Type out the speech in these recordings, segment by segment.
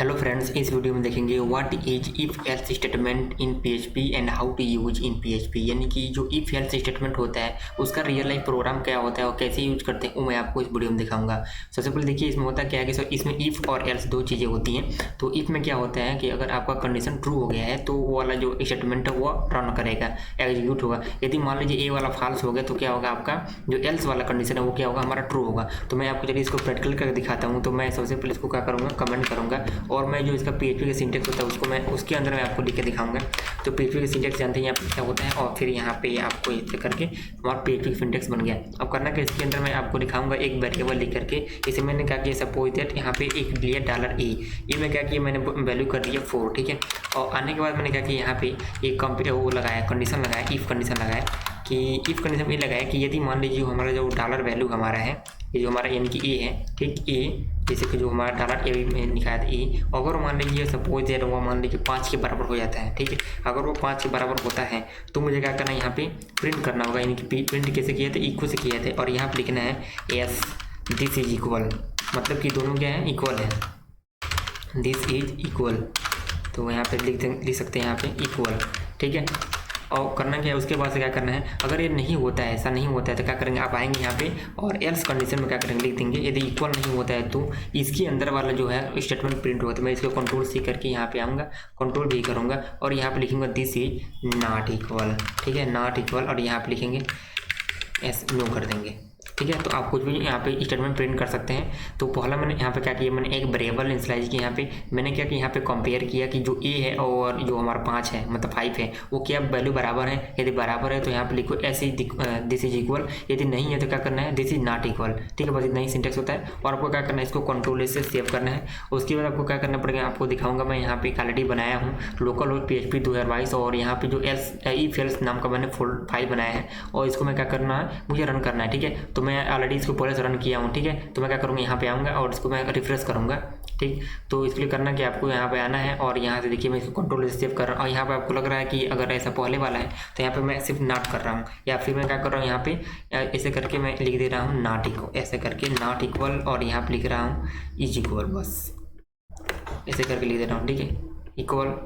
Hello friends, इस video में देखेंगे what is if else statement in PHP and how to use in PHP. यानी कि जो इफ एल्स स्टेटमेंट होता है उसका रियल लाइफ प्रोग्राम क्या होता है और कैसे यूज करते हैं वो मैं आपको इस वीडियो में दिखाऊंगा। सबसे पहले देखिए इसमें होता क्या है कि इसमें इफ और एल्स दो चीज़ें होती हैं। तो इफ में क्या होता है कि अगर आपका कंडीशन ट्रू हो गया है तो वो वाला जो स्टेटमेंट है वो रन करेगा, एग्जीक्यूट होगा। यदि मान लीजिए ए वाला फॉल्स हो गया तो क्या होगा, आपका जो एल्स वाला कंडीशन है वो क्या होगा, हमारा ट्रू होगा। तो मैं आपको चलिए इसको प्रैक्टिकल करके दिखाता हूँ। तो मैं सबसे पहले इसको क्या करूँगा, कमेंट करूँगा और मैं जो इसका पीएचपी का सिंटेक्स होता है उसको मैं उसके अंदर मैं आपको लिख के दिखाऊंगा। तो पीएचपी का सिंटेक्स जानते हैं यहाँ पे क्या होता है और फिर यहाँ पे आपको इसे करके हमारा पीएचपी सिंटेक्स बन गया। अब करना क्या, इसके अंदर मैं आपको दिखाऊंगा एक वेरिएबल लिख करके। इसे मैंने क्या किया, सपोज दैट यहाँ पे एक लिया $e में क्या किया मैंने वैल्यू कर दिया 4, ठीक है। और आने के बाद मैंने क्या किया, यहाँ पे एक वो लगाया, कंडीशन लगाया, इफ कंडीशन लगाया कि इफ कंडीशन ये लगाया कि यदि मान लीजिए हमारा जो डॉलर वैल्यू हमारा है, ये जो हमारा यानी कि ए है, ठीक, ए जैसे कि जो हमारा डॉलर ए में लिखा है ए, अगर मान लीजिए सपोज दैट वो मान लीजिए 5 के बराबर हो जाता है, ठीक है। अगर वो 5 के बराबर होता है तो मुझे क्या करना है, यहाँ पे प्रिंट करना होगा। यानी कि प्रिंट कैसे किया था, इक्वल से किया था और यहाँ पे लिखना है एस दिस इज इक्वल, मतलब कि दोनों क्या है, इक्वल है, दिस इज इक्वल। तो यहाँ पे लिख सकते हैं यहाँ पे इक्वल, ठीक है। और करना क्या है, उसके बाद से क्या करना है, अगर ये नहीं होता है, ऐसा नहीं होता है तो क्या करेंगे, आप आएंगे यहाँ पे और एल्स कंडीशन में क्या करेंगे, लिख देंगे यदि इक्वल नहीं होता है तो इसके अंदर वाला जो है स्टेटमेंट प्रिंट होता है। मैं इसको कंट्रोल सी करके यहाँ पे आऊँगा, कंट्रोल भी करूँगा और यहाँ पे लिखूँगा दिस इज नॉट इक्वल, ठीक है, नॉट इक्वल। और यहाँ पे लिखेंगे एस नो कर देंगे, ठीक है। तो आप कुछ भी यहाँ पे स्टेटमेंट प्रिंट कर सकते हैं। तो पहला मैंने यहाँ पे क्या किया, मैंने एक वेरिएबल इनिशियलाइज किया। यहाँ पे मैंने क्या किया, यहाँ पे कंपेयर किया कि जो ए है और जो हमारा 5 है मतलब 5 है वो क्या वैल्यू बराबर है। यदि बराबर है तो यहाँ पे लिखो ऐसे दिस इज इक्वल, यदि नहीं है तो क्या करना है, दिस इज नॉट इक्वल, ठीक है। बस इतना ही सिंटेक्स होता है। और आपको क्या करना है, इसको कंट्रोल से सेव करना है। उसके बाद आपको क्या करना पड़ेगा, आपको दिखाऊंगा। मैं यहाँ पे ऑलरेडी बनाया हूँ लोकल होस्ट PHP 2022 और यहाँ पे जो इफ एल्स नाम का मैंने फाइल बनाया है और इसको मैं क्या करना है, मुझे रन करना है, ठीक है। तो मैं ऑलरेडी इसको पहले से रन किया हूँ, ठीक है। तो मैं क्या करूँगा, यहाँ पे आऊँगा और इसको मैं रिफ्रेश करूँगा, ठीक। तो इसके लिए करना कि आपको यहाँ पे आना है और यहाँ से देखिए मैं इसको कंट्रोल से सेव कर रहा हूँ। और यहाँ पे आपको लग रहा है कि अगर ऐसा पहले वाला है तो यहाँ पे मैं सिर्फ नॉट कर रहा हूँ, या फिर मैं क्या कर रहा हूँ, यहाँ पे ऐसे करके मैं लिख दे रहा हूँ नॉट इक्वल, ऐसे करके नॉट इक्वल और यहाँ पे लिख रहा हूँ इज इक्वल, बस ऐसे करके लिख दे रहा हूँ, ठीक है, इक्वल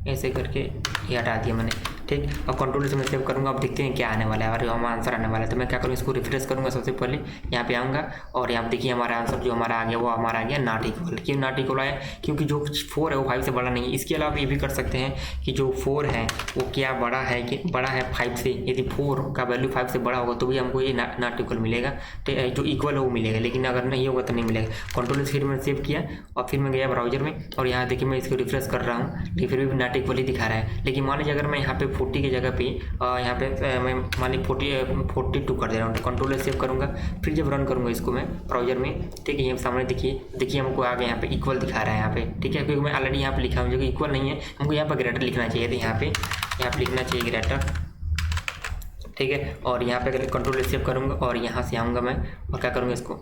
ऐसे करके ये हटा दिया मैंने, ठीक। और कंट्रोल से मैं सेव करूँगा। अब देखते हैं क्या आने वाला है और हमारा आंसर आने वाला है। तो मैं क्या करूँ, इसको रिफ्रेश करूँगा। सबसे पहले यहाँ पे आऊँगा और यहाँ पे देखिए हमारा आंसर जो हमारा आ गया वो हमारा आ गया नॉट इक्वल। क्यों नॉट इक्वल आया, क्योंकि जो 4 है वो 5 से बड़ा नहीं है। इसके अलावा ये भी कर सकते हैं कि जो 4 है वो क्या बड़ा है, कि बड़ा है 5 से। यदि 4 का वैल्यू 5 से बड़ा होगा तो भी हमको ये नॉट इक्वल मिलेगा, जो इक्वल है वो मिलेगा। लेकिन अगर नहीं होगा तो नहीं मिलेगा। कंट्रोल से फिर मैंने सेव किया और फिर मैं गया ब्राउजर में और यहाँ देखिए मैं इसको रिफ्रेश कर रहा हूँ, लेकिन फिर भी नॉट इक्वल ही दिखा रहा है। लेकिन मान लीजिए अगर मैं यहाँ पे 40 की जगह पे यहाँ पे मैं मान लीजिए 42 कर दे रहा हूँ, तो कंट्रोल सेव करूँगा। फिर जब रन करूँगा इसको मैं ब्राउजर में, ठीक है, ये सामने देखिए हमको आगे यहाँ पे इक्वल दिखा रहा है यहाँ पे, ठीक है। क्योंकि मैं ऑलरेडी यहाँ पे लिखा हूँ, जो कि इक्वल नहीं है, हमको यहाँ पर ग्रेटर लिखना चाहिए। तो यहाँ पे लिखना चाहिए ग्रेटर, ठीक है। और यहाँ पे कंट्रोल सेव करूँगा और यहाँ से आऊँगा मैं और क्या करूँगा, इसको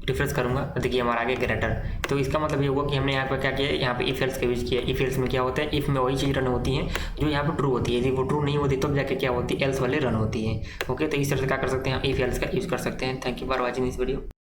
रिफ्रेश करूँगा। देखिए हमारा आगे ग्रेटर। तो इसका मतलब ये हुआ कि हमने यहाँ पर क्या किया, यहाँ पे इफ एल्स का यूज किया। इफ एल्स में क्या होता है, इफ में वही चीज़ रन होती है जो यहाँ पर ट्रू होती है। यदि वो ट्रू नहीं होती तब जाके क्या होती है, एल्स वाले रन होती है। ओके, तो इस तरह से क्या कर सकते हैं, इफ एल्स का यूज़ कर सकते हैं। Thank you for watching this video.